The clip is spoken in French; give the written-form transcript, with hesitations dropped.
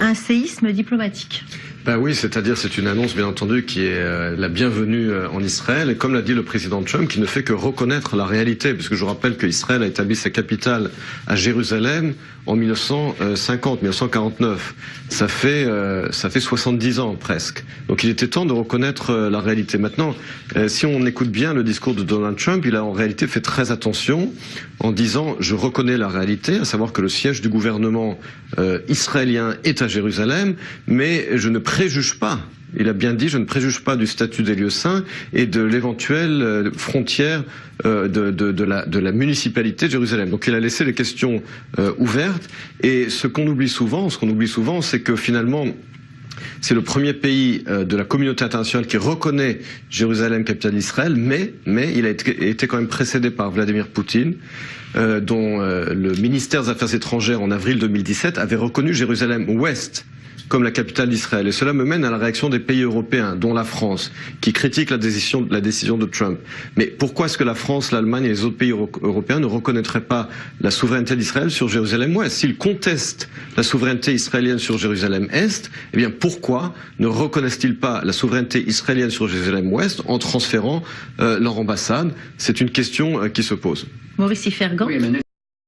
Un séisme diplomatique. Ben oui, c'est-à-dire c'est une annonce bien entendu qui est la bienvenue en Israël et comme l'a dit le président Trump qui ne fait que reconnaître la réalité puisque je vous rappelle qu'Israël a établi sa capitale à Jérusalem en 1949. Ça fait 70 ans presque. Donc il était temps de reconnaître la réalité. Maintenant, si on écoute bien le discours de Donald Trump, il a en réalité fait très attention en disant je reconnais la réalité, à savoir que le siège du gouvernement israélien est à Jérusalem, mais je ne préjuge pas. Il a bien dit, je ne préjuge pas du statut des lieux saints et de l'éventuelle frontière de la municipalité de Jérusalem. Donc il a laissé les questions ouvertes. Et ce qu'on oublie souvent, c'est que finalement, c'est le premier pays de la communauté internationale qui reconnaît Jérusalem capitale d'Israël, mais il a été quand même précédé par Vladimir Poutine, dont le ministère des Affaires étrangères en avril 2017 avait reconnu Jérusalem-Ouest comme la capitale d'Israël. Et cela me mène à la réaction des pays européens, dont la France, qui critique la décision de Trump. Mais pourquoi est-ce que la France, l'Allemagne et les autres pays européens ne reconnaîtraient pas la souveraineté d'Israël sur Jérusalem-Ouest? S'ils contestent la souveraineté israélienne sur Jérusalem-Est, eh bien pourquoi ne reconnaissent-ils pas la souveraineté israélienne sur Jérusalem-Ouest en transférant leur ambassade? C'est une question qui se pose. Maurice Fergan. Oui,